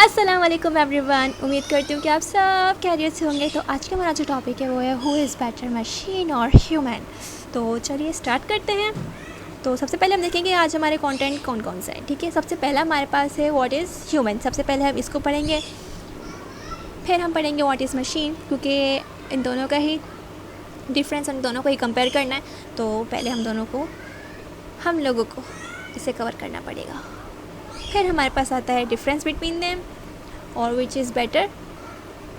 अस्सलाम वालेकुम एवरीवन। उम्मीद करती हूँ कि आप सब खैरियत से होंगे। तो आज का हमारा जो टॉपिक है वो है हु इज़ बेटर, मशीन और ह्यूमन। तो चलिए स्टार्ट करते हैं। तो सबसे पहले हम देखेंगे आज हमारे कंटेंट कौन कौन से हैं। ठीक है, सबसे पहला हमारे पास है व्हाट इज़ ह्यूमन। सबसे पहले हम इसको पढ़ेंगे, फिर हम पढ़ेंगे व्हाट इज़ मशीन, क्योंकि इन दोनों का ही डिफरेंस, उन दोनों को ही कंपेयर करना है। तो पहले हम लोगों को इसे कवर करना पड़ेगा। फिर हमारे पास आता है डिफरेंस बिटवीन देम और विच इज़ बेटर,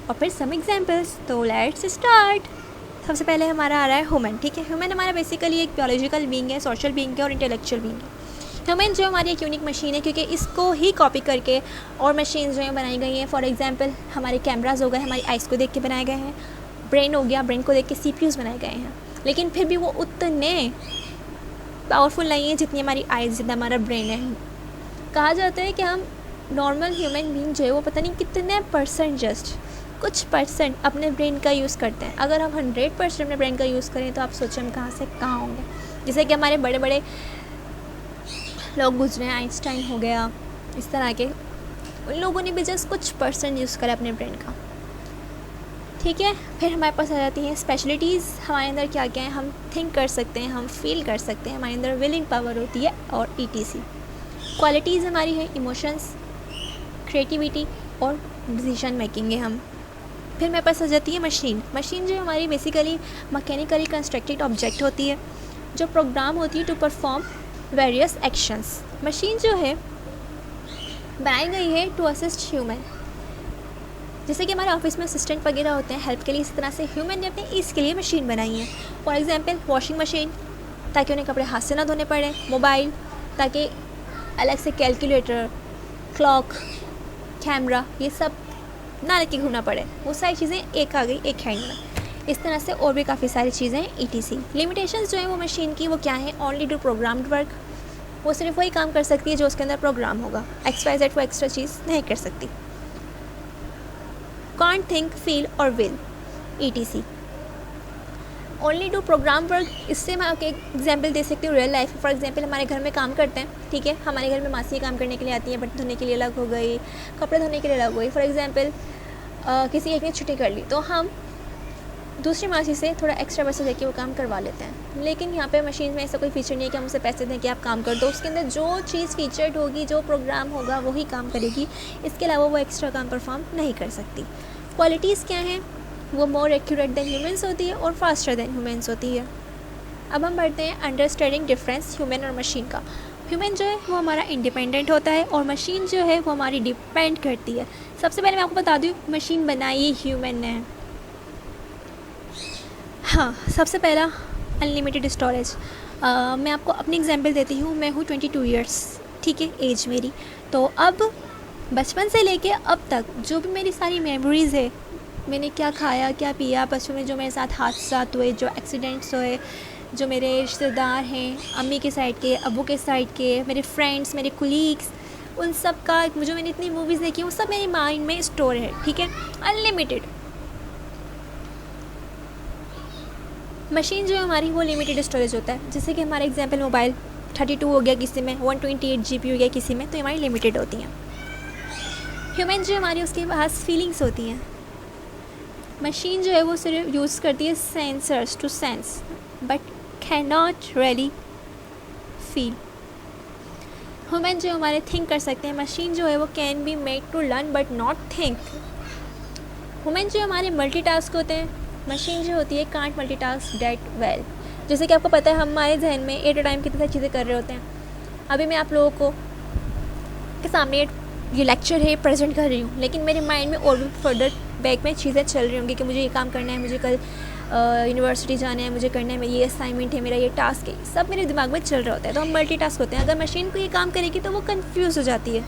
और फिर सम एग्जांपल्स। तो लेट्स स्टार्ट। सबसे पहले हमारा आ रहा है ह्यूमन। ठीक है, ह्यूमन हमारा बेसिकली एक बायोलॉजिकल बीइंग है, सोशल बीइंग है और इंटेलेक्चुअल बीइंग है। ह्यूमन जो हमारी एक यूनिक मशीन है, क्योंकि इसको ही कॉपी करके और मशीन जो है बनाई गई हैं। फॉर एग्जांपल हमारे कैमराज हो गए, हमारी आइज़ को देख के बनाए गए हैं। ब्रेन हो गया, ब्रेन को देख के सीपीयूज़ बनाए गए हैं। लेकिन फिर भी वो उतने पावरफुल नहीं है जितनी हमारी आइज़, जितना हमारा ब्रेन है। कहा जाता है कि हम नॉर्मल ह्यूमन बीइंग जो है वो पता नहीं कितने परसेंट, जस्ट कुछ परसेंट अपने ब्रेन का यूज़ करते हैं। अगर हम 100% अपने ब्रेन का यूज़ करें तो आप सोचें हम कहाँ से कहाँ होंगे। जैसे कि हमारे बड़े बड़े लोग गुजरे हैं, आइंस्टाइन हो गया, इस तरह के, उन लोगों ने भी जस्ट कुछ परसेंट यूज़ करा अपने ब्रेन का। ठीक है, फिर हमारे पास आ जाती हैं स्पेशलिटीज़। हमारे अंदर क्या क्या है, हम थिंक कर सकते हैं, हम फील कर सकते हैं, हमारे अंदर विलिंग पावर होती है और ETC। क्वालिटीज़ हमारी है इमोशंस, क्रिएटिविटी और डिसीजन मेकिंग है हम। फिर मेरे पास आ जाती है मशीन। मशीन जो हमारी बेसिकली मैकेनिकली कंस्ट्रक्टेड ऑब्जेक्ट होती है, जो प्रोग्राम होती है to perform various actions. Machine जो है बनाई गई है टू असिस्ट ह्यूमन। जैसे कि हमारे ऑफिस में असिस्टेंट वगैरह होते हैं हेल्प के लिए, इस तरह से ह्यूमन ने अपने इसके लिए मशीन बनाई है। फॉर एग्जांपल वॉशिंग मशीन, ताकि उन्हें कपड़े हाथ से ना धोने पड़े। मोबाइल, ताकि अलग से कैलकुलेटर, क्लॉक, कैमरा, ये सब ना लेके घूमना पड़े। वो सारी चीज़ें एक आ गई एक हैंड में। इस तरह से और भी काफ़ी सारी चीज़ें हैं। ETC लिमिटेशंस जो है वो मशीन की, वो क्या है, ओनली डू प्रोग्राम्ड वर्क। वो सिर्फ वही काम कर सकती है जो उसके अंदर प्रोग्राम होगा। XYZ वो एक्स्ट्रा चीज़ नहीं कर सकती। कांट थिंक, फील और will, ETC only do program work. इससे मैं आपको एक एग्जांपल दे सकती हूँ रियल लाइफ। फॉर एग्जांपल हमारे घर में काम करते हैं, ठीक है, हमारे घर में मासी काम करने के लिए आती है, बर्तन धोने के लिए अलग हो गई, कपड़े धोने के लिए अलग हो गई। फॉर एग्जांपल किसी एक ने छुट्टी कर ली तो हम दूसरी मासी से थोड़ा एक्स्ट्रा पैसे देके वो काम करवा लेते हैं। लेकिन यहाँ पे मशीन में ऐसा कोई फीचर नहीं है कि हम उसे पैसे दें कि आप काम कर दो। उसके अंदर जो चीज़ फीचर्ड होगी, जो प्रोग्राम होगा, वही काम करेगी। इसके अलावा वो एक्स्ट्रा काम परफॉर्म नहीं कर सकती। क्वालिटीज़ क्या हैं, वो मोर एक्यूरेट देन ह्यूमंस होती है और फास्टर देन ह्यूमंस होती है। अब हम बढ़ते हैं अंडरस्टैंडिंग डिफरेंस ह्यूमन और मशीन का। ह्यूमन जो है वो हमारा इंडिपेंडेंट होता है और मशीन जो है वो हमारी डिपेंड करती है। सबसे पहले मैं आपको बता दूँ, मशीन बनाई ह्यूमन ने। हाँ, सबसे पहला अनलिमिटेड स्टोरेज। मैं आपको अपनी एग्जांपल देती हूँ। मैं हूँ 22 ईयर्स, ठीक है, एज मेरी। तो अब बचपन से लेके अब तक जो भी मेरी सारी मेमोरीज़ है, मैंने क्या खाया, क्या पिया, बचपन में जो मेरे साथ हादसात हुए, जो एक्सीडेंट्स हुए, जो मेरे रिश्तेदार हैं, अम्मी के साइड के, अब्बू के साइड के, मेरे फ्रेंड्स, मेरे कुलीग्स, उन सब का जो मैंने इतनी मूवीज़ देखी वो सब मेरे माइंड में स्टोर है। ठीक है, अनलिमिटेड। मशीन जो है हमारी वो लिमिटेड स्टोरेज होता है। जैसे कि हमारा एग्जाम्पल मोबाइल 32 हो गया किसी में, 128 GB हो गया किसी में, तो हमारी लिमिटेड होती हैं। ह्यूमन जो हमारी, उसके पास फीलिंग्स होती हैं। मशीन जो है वो सिर्फ यूज़ करती है sensors to sense but can not really feel. Human जो हमारे थिंक कर सकते हैं, मशीन जो है वो can be made to learn but not think. Human जो हमारे मल्टीटास्क होते हैं, मशीन जो होती है कांट मल्टीटास्क दैट वेल। जैसे कि आपको पता है हमारे जहन में एट अ टाइम कितनी सारी चीज़ें कर रहे होते हैं। अभी मैं आप लोगों को के सामने ये लेक्चर है प्रेजेंट कर रही हूँ, लेकिन मेरे माइंड में और भी फर्दर बैक में चीज़ें चल रही होंगी कि मुझे ये काम करना है, मुझे कल यूनिवर्सिटी जाना है, मुझे करना है, मेरी ये असाइनमेंट है, मेरा ये टास्क है, सब मेरे दिमाग में चल रहा होता है। तो हम मल्टीटास्क होते हैं। अगर मशीन को ये काम करेगी तो वो कंफ्यूज हो जाती है,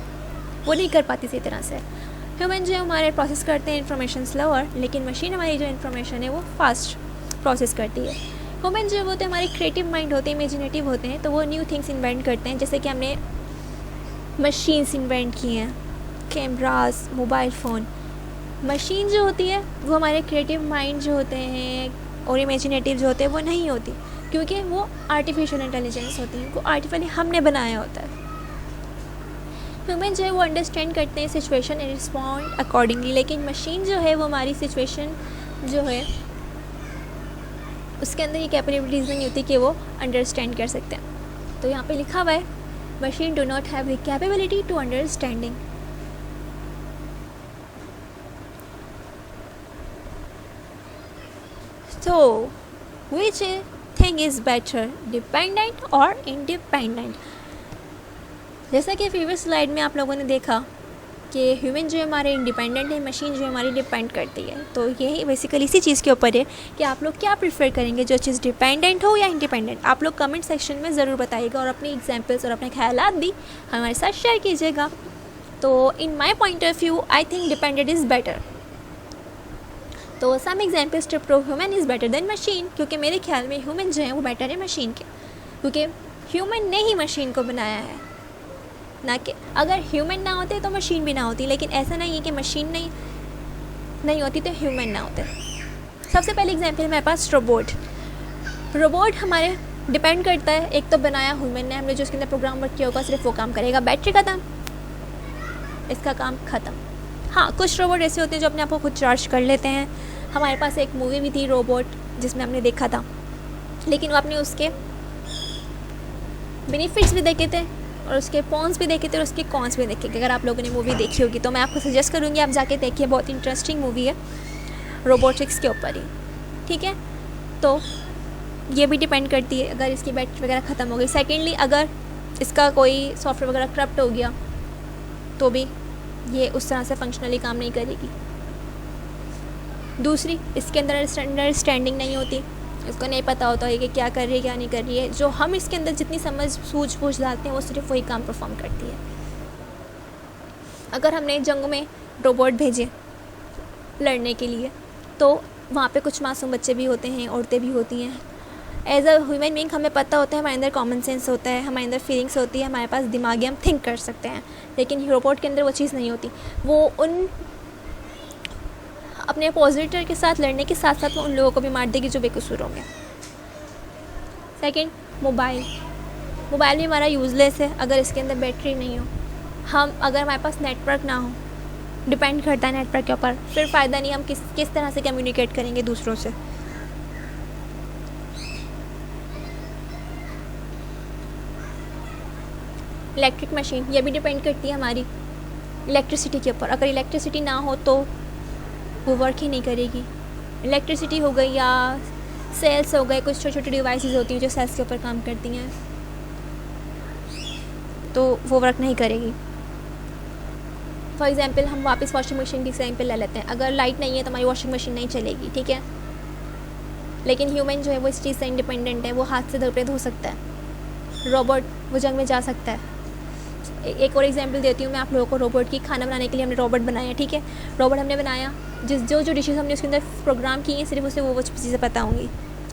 वो नहीं कर पाती इसी तरह से। ह्यूमन जो हमारे प्रोसेस करते हैं इन्फॉर्मेशन स्लोअर, लेकिन मशीन हमारी जो इन्फॉर्मेशन है वो फास्ट प्रोसेस करती है। ह्यूमन जो होते हैं हमारे क्रिएटिव माइंड होते हैं, इमेजिनेटिव होते हैं, तो वो न्यू थिंग्स इन्वेंट करते हैं। जैसे कि हमने मशीन्स इन्वेंट की हैं, कैमराज, मोबाइल फ़ोन। मशीन जो होती है वो हमारे क्रिएटिव माइंड जो होते हैं और इमेजिनेटिव जो होते हैं वो नहीं होती, क्योंकि वो आर्टिफिशियल इंटेलिजेंस होती है, उनको आर्टिफिशियली हमने बनाया होता है। ह्यूमन जो है वो अंडरस्टैंड करते हैं सिचुएशन एंड रिस्पॉन्ड अकॉर्डिंगली, लेकिन मशीन जो है वो हमारी सिचुएशन जो है उसके अंदर ये कैपेबिलिटीज़ नहीं होती कि वो अंडरस्टैंड कर सकते हैं। तो यहाँ पे लिखा हुआ है machine do not have the capability to understanding. So, which thing is better, dependent or independent? जैसा कि प्रीवियस स्लाइड में आप लोगों ने देखा कि ह्यूमन जो है हमारे इंडिपेंडेंट है, मशीन जो है हमारी डिपेंड करती है। तो यही बेसिकली इसी चीज़ के ऊपर है कि आप लोग क्या प्रेफर करेंगे, जो चीज़ डिपेंडेंट हो या इंडिपेंडेंट। आप लोग कमेंट सेक्शन में ज़रूर बताइएगा और अपनी एग्जांपल्स और अपने ख्यालात भी हमारे साथ शेयर कीजिएगा। तो in my point of view I think dependent is better. तो some examples to prove human is better than machine, क्योंकि मेरे ख्याल में ह्यूमन जो है वो बेटर है मशीन के, क्योंकि ह्यूमन ने ही मशीन को बनाया है, ना कि अगर ह्यूमन ना होते तो मशीन भी ना होती। लेकिन ऐसा नहीं है कि मशीन नहीं होती तो ह्यूमन ना होते। सबसे पहले एग्जाम्पल है मेरे पास रोबोट हमारे डिपेंड करता है, एक तो बनाया ह्यूमन ने, हमने जो उसके अंदर प्रोग्राम वर्क किया होगा सिर्फ वो काम करेगा, बैटरी ख़त्म, इसका काम ख़त्म। हाँ, कुछ रोबोट ऐसे होते हैं जो अपने आप को खुद चार्ज कर लेते हैं। हमारे पास एक मूवी भी थी रोबोट जिसमें हमने देखा था, लेकिन वो आपने उसके बेनिफिट्स भी देखे थे और उसके पॉन्स भी देखे थे और उसके कॉन्स भी देखे थे। अगर आप लोगों ने मूवी देखी होगी तो मैं आपको सजेस्ट करूँगी आप जाके देखिए, बहुत इंटरेस्टिंग मूवी है रोबोटिक्स के ऊपर ही। ठीक है, तो ये भी डिपेंड करती है अगर इसकी बैटरी वगैरह ख़त्म हो गई। सेकेंडली, अगर इसका कोई सॉफ्टवेयर वगैरह करप्ट हो गया तो भी ये उस तरह से फंक्शनली काम नहीं करेगी। दूसरी, इसके अंदर अंडरस्टैंडिंग नहीं होती, इसको नहीं पता होता है कि क्या कर रही है क्या नहीं कर रही है। जो हम इसके अंदर जितनी समझ सूझबूझ डालते हैं वो सिर्फ वही काम परफॉर्म करती है। अगर हमने जंगों में रोबोट भेजे लड़ने के लिए तो वहाँ पे कुछ मासूम बच्चे भी होते हैं, औरतें भी होती हैं। एज अ ह्यूमन बीइंग हमें पता होता है, हमारे अंदर कॉमन सेंस होता है, हमारे अंदर फीलिंग्स होती है, हमारे पास दिमाग है, हम थिंक कर सकते हैं। लेकिन रोबोट के अंदर वो चीज़ नहीं होती। वो उन अपने अपोजिटर के साथ लड़ने के साथ साथ वो उन लोगों को भी मार देगी जो बेकसूर होंगे। सेकंड, मोबाइल भी हमारा यूज़लेस है अगर इसके अंदर बैटरी नहीं हो। अगर हमारे पास नेटवर्क ना हो, डिपेंड करता है नेटवर्क के ऊपर, फिर फ़ायदा नहीं। हम किस तरह से कम्युनिकेट करेंगे दूसरों से। इलेक्ट्रिक मशीन, ये भी डिपेंड करती है हमारी इलेक्ट्रिसिटी के ऊपर। अगर इलेक्ट्रिसिटी ना हो तो वो वर्क ही नहीं करेगी। इलेक्ट्रिसिटी हो गई या सेल्स हो गए, कुछ छोटी छोटी डिवाइसेस होती हैं जो सेल्स के ऊपर काम करती हैं, तो वो वर्क नहीं करेगी। फॉर एग्ज़ाम्पल, हम वापस वॉशिंग मशीन की एग्जाम्पल ले लेते हैं। अगर लाइट नहीं है तो हमारी वॉशिंग मशीन नहीं चलेगी, ठीक है। लेकिन ह्यूमन जो है वो इस चीज़ से इंडिपेंडेंट है, वो हाथ से कपड़े धो सकता है। रोबोट वो जंग में जा सकता है। एक और एग्जांपल देती हूँ मैं आप लोगों को रोबोट की। खाना बनाने के लिए हमने रोबोट बनाया, ठीक है। रोबोट हमने बनाया, जो डिशेज़ हमने उसके अंदर प्रोग्राम की हैं सिर्फ उसे वो चीज़ें पता होंगी,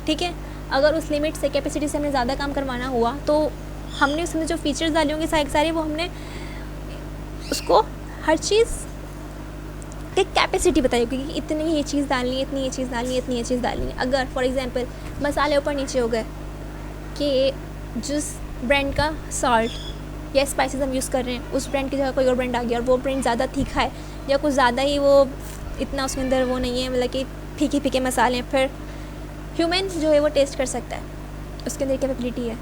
ठीक है। अगर उस लिमिट से, कैपेसिटी से हमने ज़्यादा काम करवाना हुआ तो हमने उसमें जो फीचर्स डाले होंगे सारे वो हमने उसको हर चीज़ एक कैपेसिटी बताई होगी कि इतनी ये चीज़ डालनी है, इतनी ये चीज़ डालनी है, इतनी ये चीज़ डालनी है। अगर फॉर एग्ज़ाम्पल मसाले ऊपर नीचे हो गए कि जिस ब्रांड का सॉल्ट या स्पाइसेस हम यूज़ कर रहे हैं उस ब्रांड की जगह कोई और ब्रांड आ गया और वो ब्रांड ज़्यादा तीखा है या कुछ ज़्यादा ही वो इतना उसके अंदर वो नहीं है, मतलब कि फीके फीके मसाले हैं, फिर ह्यूमन जो है वो टेस्ट कर सकता है, उसके अंदर कैपेबिलिटी है,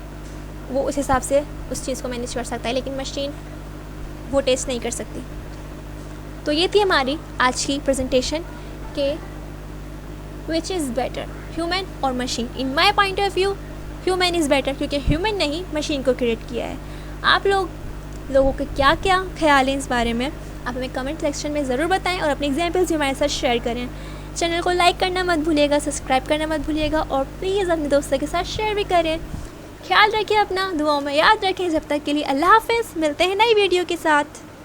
वो उस हिसाब से उस चीज़ को मैनेज कर सकता है। लेकिन मशीन वो टेस्ट नहीं कर सकती। तो ये थी हमारी आज की प्रेजेंटेशन के विच इज़ बेटर, ह्यूमन और machine. In my point of view human is better, क्योंकि ह्यूमन ने ही मशीन को क्रिएट किया है। आप लोगों के क्या क्या ख्याल हैं इस बारे में आप हमें कमेंट सेक्शन में ज़रूर बताएं और अपने एग्जाम्पल्स भी हमारे साथ शेयर करें। चैनल को लाइक करना मत भूलिएगा, सब्सक्राइब करना मत भूलिएगा और प्लीज़ अपने दोस्तों के साथ शेयर भी करें। ख्याल रखिए अपना, दुआओं में याद रखें। जब तक के लिए अल्लाह हाफ़िज़। मिलते हैं नई वीडियो के साथ।